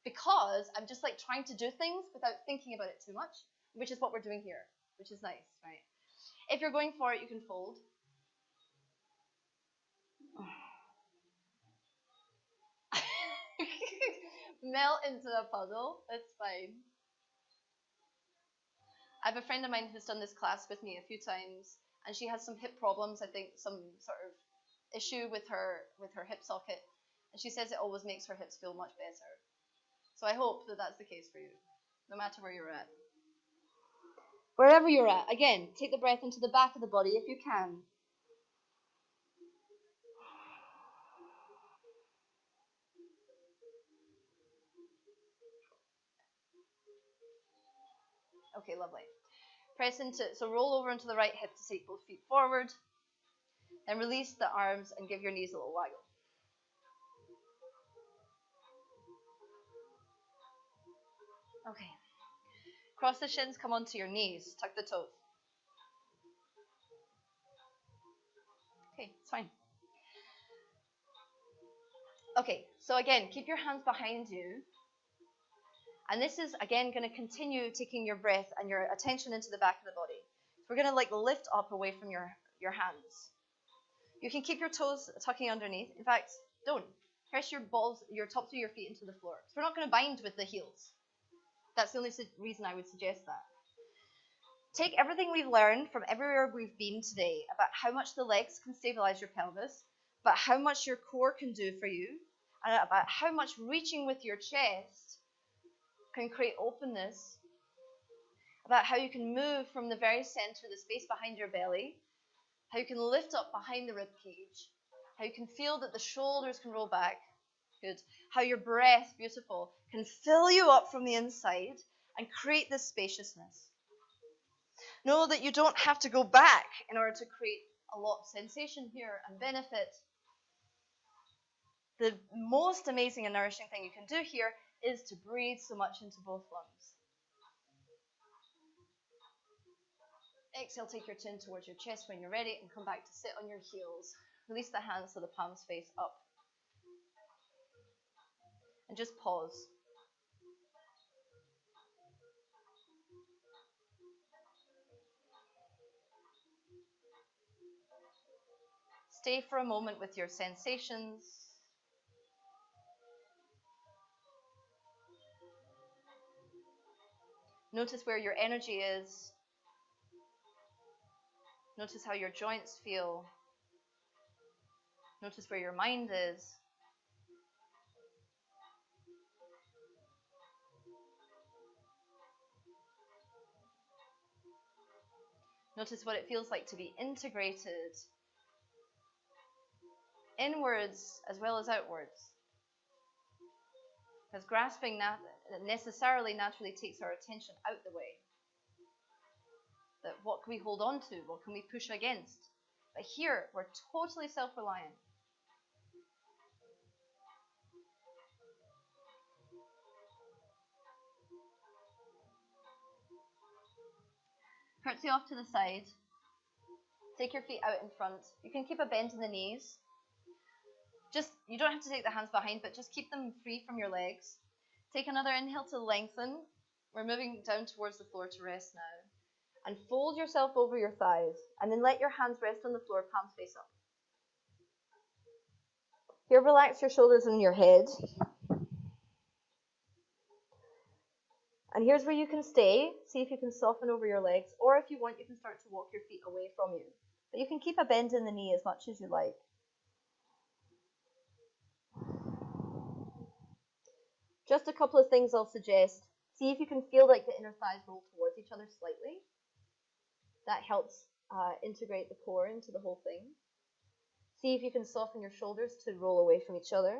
because I'm just like trying to do things without thinking about it too much, which is what we're doing here, which is nice, right? If you're going for it, you can fold. Melt into a puddle, that's fine. I have a friend of mine who's done this class with me a few times, and she has some hip problems, I think some sort of issue with her hip socket, and she says it always makes her hips feel much better. So I hope that that's the case for you, no matter where you're at. Wherever you're at, again, take the breath into the back of the body if you can. Okay, lovely. Press into, so roll over into the right hip to take both feet forward. Then release the arms and give your knees a little waggle. Okay. Cross the shins, come onto your knees, tuck the toes. Okay, it's fine. Okay, so again, keep your hands behind you. And this is, again, going to continue taking your breath and your attention into the back of the body. So we're going to like lift up away from your hands. You can keep your toes tucking underneath. In fact, don't. Press your balls, your tops of your feet into the floor. So we're not going to bind with the heels. That's the only reason I would suggest that. Take everything we've learned from everywhere we've been today about how much the legs can stabilize your pelvis, about how much your core can do for you, and about how much reaching with your chest can create openness, about how you can move from the very center, the space behind your belly, how you can lift up behind the rib cage, how you can feel that the shoulders can roll back, good, how your breath, beautiful, can fill you up from the inside and create this spaciousness. Know that you don't have to go back in order to create a lot of sensation here and benefit. The most amazing and nourishing thing you can do here is to breathe so much into both lungs. Exhale, take your chin towards your chest when you're ready and come back to sit on your heels. Release the hands so the palms face up. And just pause. Stay for a moment with your sensations. Notice where your energy is. Notice how your joints feel. Notice where your mind is. Notice what it feels like to be integrated inwards as well as outwards. Because grasping necessarily naturally takes our attention out the way. That what can we hold on to? What can we push against? But here, we're totally self-reliant. Curtsy off to the side. Take your feet out in front. You can keep a bend in the knees. You don't have to take the hands behind, but just keep them free from your legs. Take another inhale to lengthen. We're moving down towards the floor to rest now. And fold yourself over your thighs. And then let your hands rest on the floor, palms face up. Here, relax your shoulders and your head. And here's where you can stay. See if you can soften over your legs. Or if you want, you can start to walk your feet away from you. But you can keep a bend in the knee as much as you like. Just a couple of things I'll suggest. See if you can feel like the inner thighs roll towards each other slightly. That helps integrate the core into the whole thing. See if you can soften your shoulders to roll away from each other.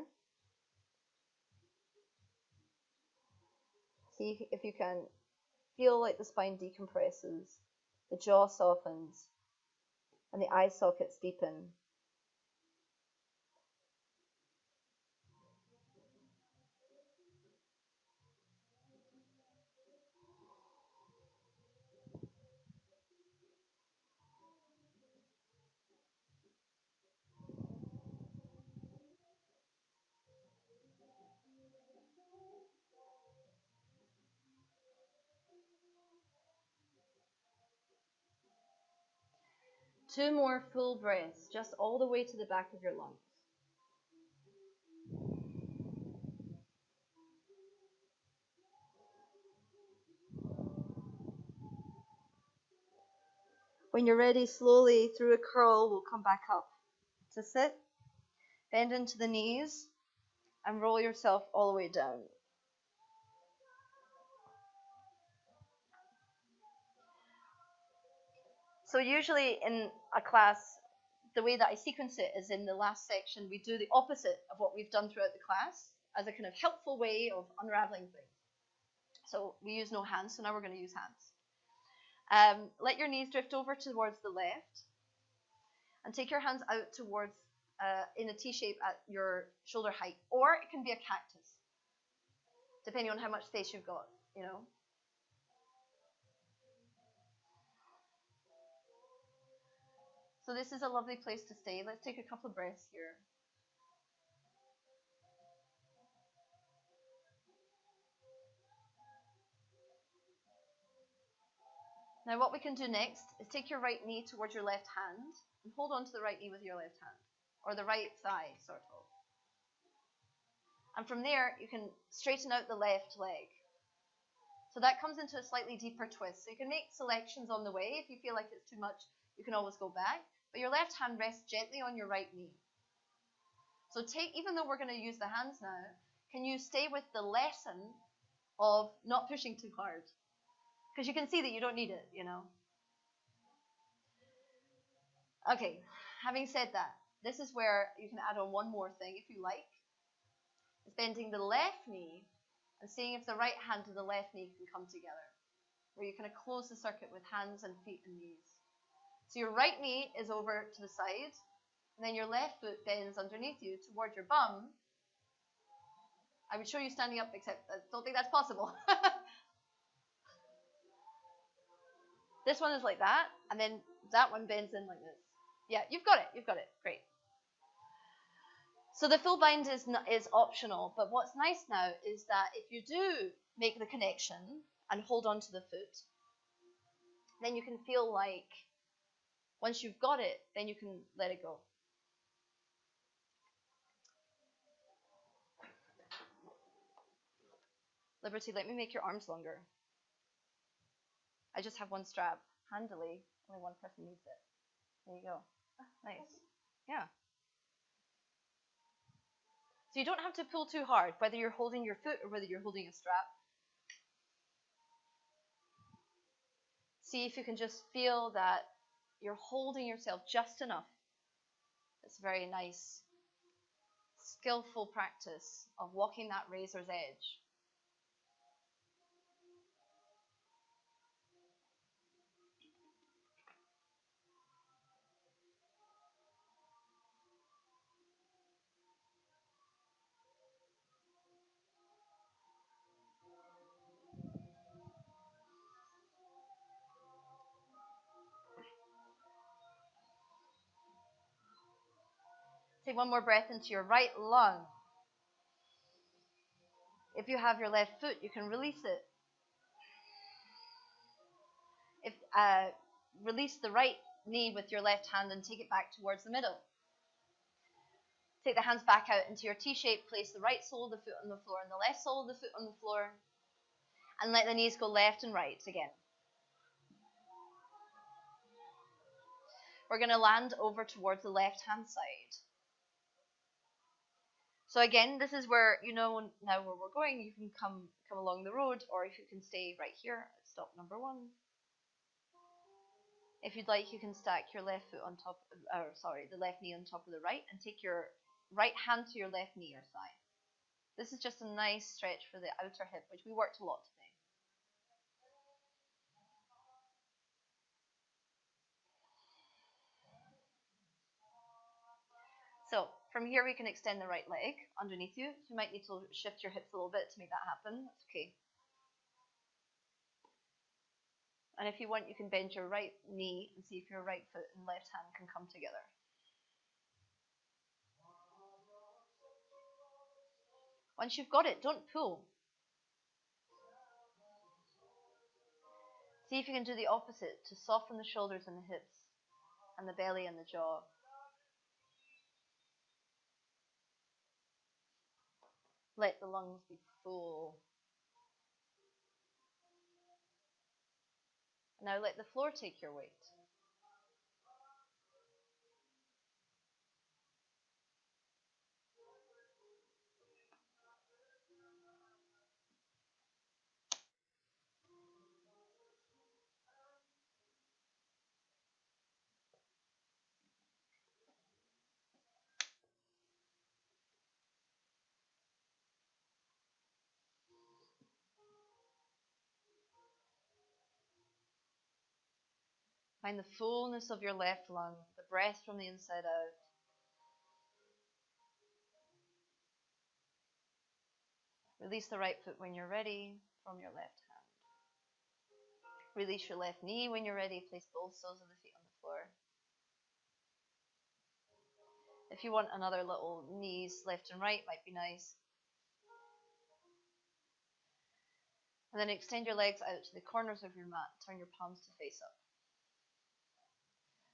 See if you can feel like the spine decompresses, the jaw softens, and the eye sockets deepen. Two more full breaths, just all the way to the back of your lungs. When you're ready, slowly through a curl, we'll come back up to sit. Bend into the knees and roll yourself all the way down. So usually in a class, the way that I sequence it is in the last section, we do the opposite of what we've done throughout the class as a kind of helpful way of unraveling things. So we use no hands, so now we're going to use hands. Let your knees drift over towards the left and take your hands out towards, in a T shape at your shoulder height, or it can be a cactus, depending on how much space you've got. you know. So this is a lovely place to stay. Let's take a couple of breaths here. Now what we can do next is take your right knee towards your left hand and hold on to the right knee with your left hand, or the right thigh, sort of. And from there, you can straighten out the left leg. So that comes into a slightly deeper twist. So you can make selections on the way. If you feel like it's too much, you can always go back. But your left hand rests gently on your right knee. So even though we're going to use the hands now, can you stay with the lesson of not pushing too hard? Because you can see that you don't need it, you know. Okay, having said that, this is where you can add on one more thing if you like. It's bending the left knee and seeing if the right hand to the left knee can come together, where you kind of close the circuit with hands and feet and knees. So your right knee is over to the side, and then your left foot bends underneath you toward your bum. I would show you standing up, except I don't think that's possible. This one is like that, and then that one bends in like this. Yeah, you've got it, great. So the full bind is optional, but what's nice now is that if you do make the connection and hold on to the foot, then you can feel like once you've got it, then you can let it go. Liberty, let me make your arms longer. I just have one strap, handily. Only one person needs it. There you go. Nice. Yeah. So you don't have to pull too hard, whether you're holding your foot or whether you're holding a strap. See if you can just feel that you're holding yourself just enough. It's a very nice, skillful practice of walking that razor's edge. Take one more breath into your right lung. If you have your left foot, you can release it. Release the right knee with your left hand and take it back towards the middle. Take the hands back out into your T-shape. Place the right sole of the foot on the floor and the left sole of the foot on the floor. And let the knees go left and right again. We're going to land over towards the left-hand side. So again, this is where you know now where we're going. You can come along the road, or if you can stay right here at stop number 1. If you'd like, you can stack your left foot on top, the left knee on top of the right, and take your right hand to your left knee or thigh. This is just a nice stretch for the outer hip, which we worked a lot today. So from here we can extend the right leg underneath you. You might need to shift your hips a little bit to make that happen. That's okay. And if you want, you can bend your right knee and see if your right foot and left hand can come together. Once you've got it, don't pull. See if you can do the opposite, to soften the shoulders and the hips and the belly and the jaw. Let the lungs be full. Now let the floor take your weight. Find the fullness of your left lung, the breath from the inside out. Release the right foot when you're ready. from your left hand. Release your left knee when you're ready. Place both soles of the feet on the floor. If you want another little knees left and right, might be nice. And then extend your legs out to the corners of your mat. Turn your palms to face up.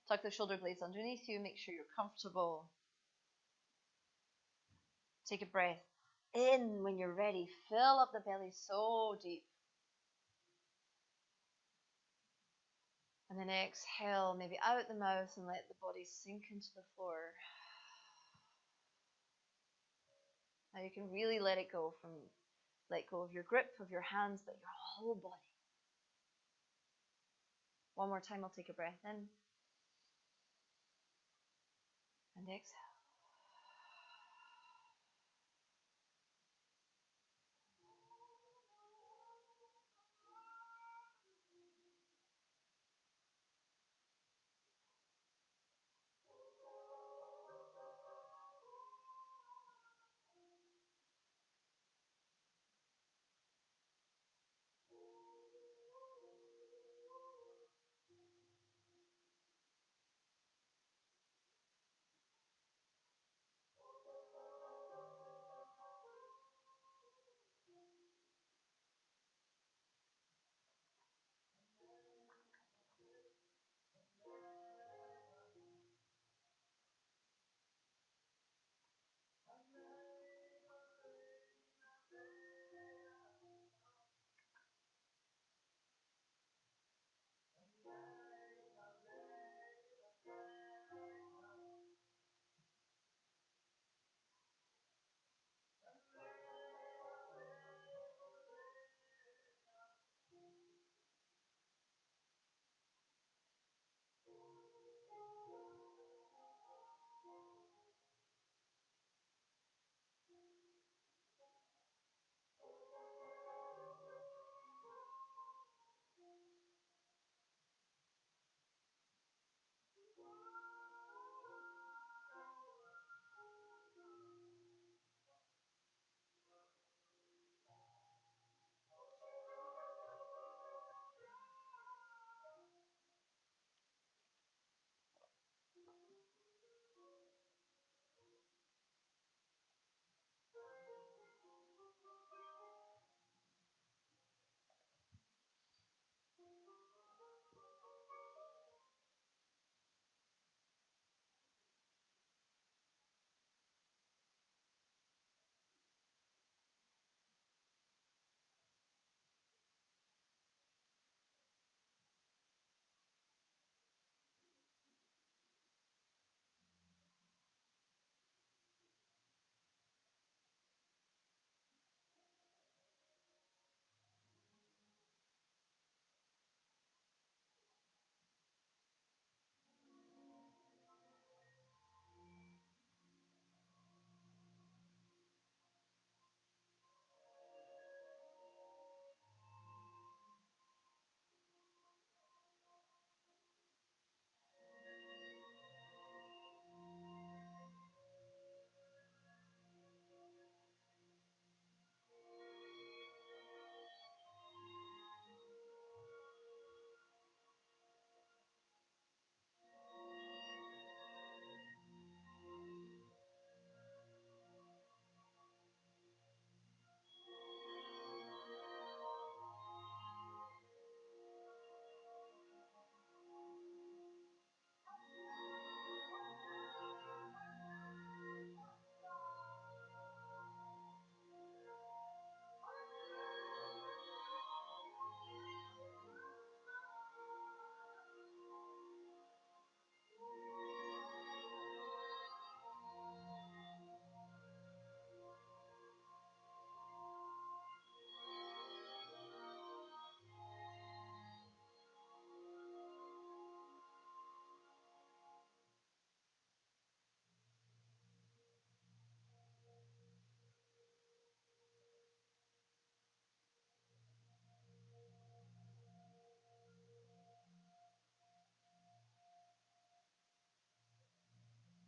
Tuck the shoulder blades underneath you. Make sure you're comfortable. Take a breath in when you're ready. Fill up the belly so deep. And then exhale, maybe out the mouth, and let the body sink into the floor. Now you can really let go of your grip of your hands, but your whole body. One more time, I'll take a breath in and exhale.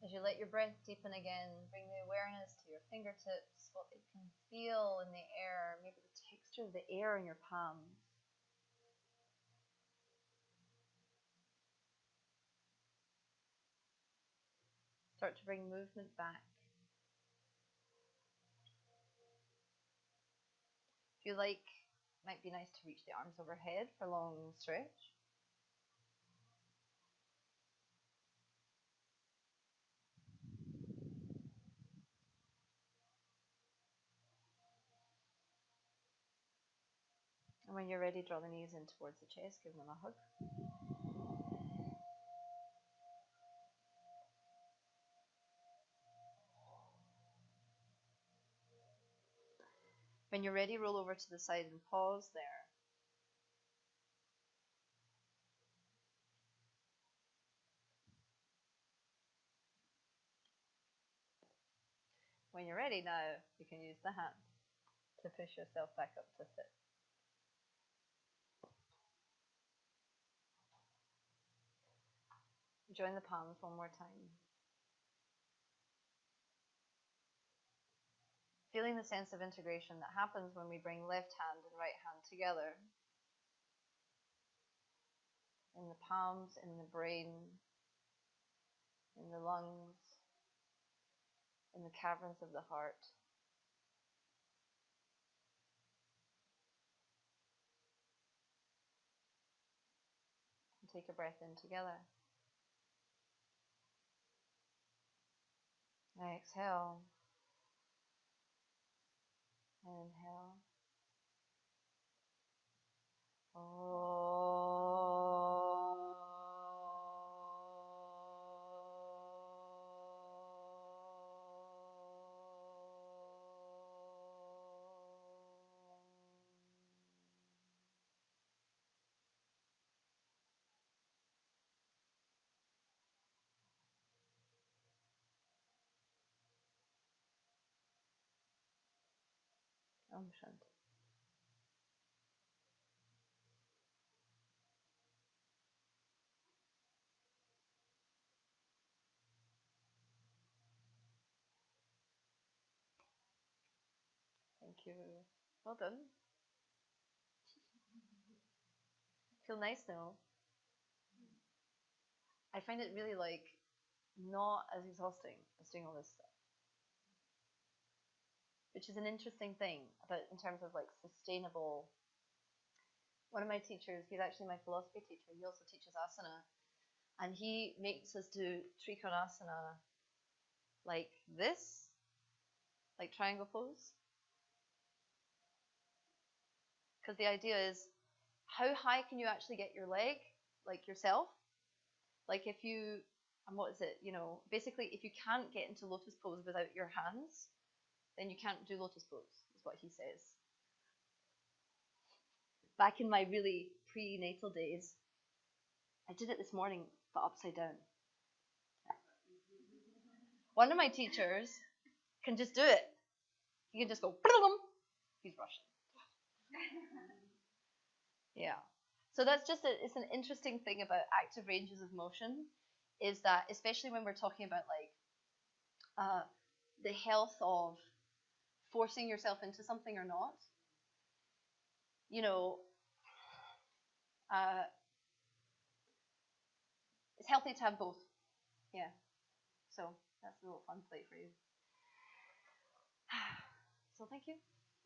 As you let your breath deepen again, bring the awareness to your fingertips, what they can feel in the air, maybe the texture of the air in your palms. Start to bring movement back. If you like, it might be nice to reach the arms overhead for a long stretch. And when you're ready, draw the knees in towards the chest, give them a hug. When you're ready, roll over to the side and pause there. When you're ready now, you can use the hand to push yourself back up to sit. Join the palms one more time. Feeling the sense of integration that happens when we bring left hand and right hand together. In the palms, in the brain, in the lungs, in the caverns of the heart. And take a breath in together. Exhale. Inhale. Om Shanti. Thank you. Well done. Feel nice now. I find it really not as exhausting as doing all this stuff, which is an interesting thing about in terms of sustainable. One of my teachers, he's actually my philosophy teacher. He also teaches asana, and he makes us do trikonasana like this, like triangle pose, because the idea is how high can you actually get your leg, like yourself, like if you, and what is it, basically if you can't get into lotus pose without your hands, then you can't do lotus pose, is what he says. Back in my really prenatal days, I did it this morning, but upside down. One of my teachers can just do it. He can just go, he's Russian. Yeah. So that's just, it's an interesting thing about active ranges of motion, is that especially when we're talking about the health of forcing yourself into something or not, it's healthy to have both. Yeah. So that's a little fun play for you. So thank you.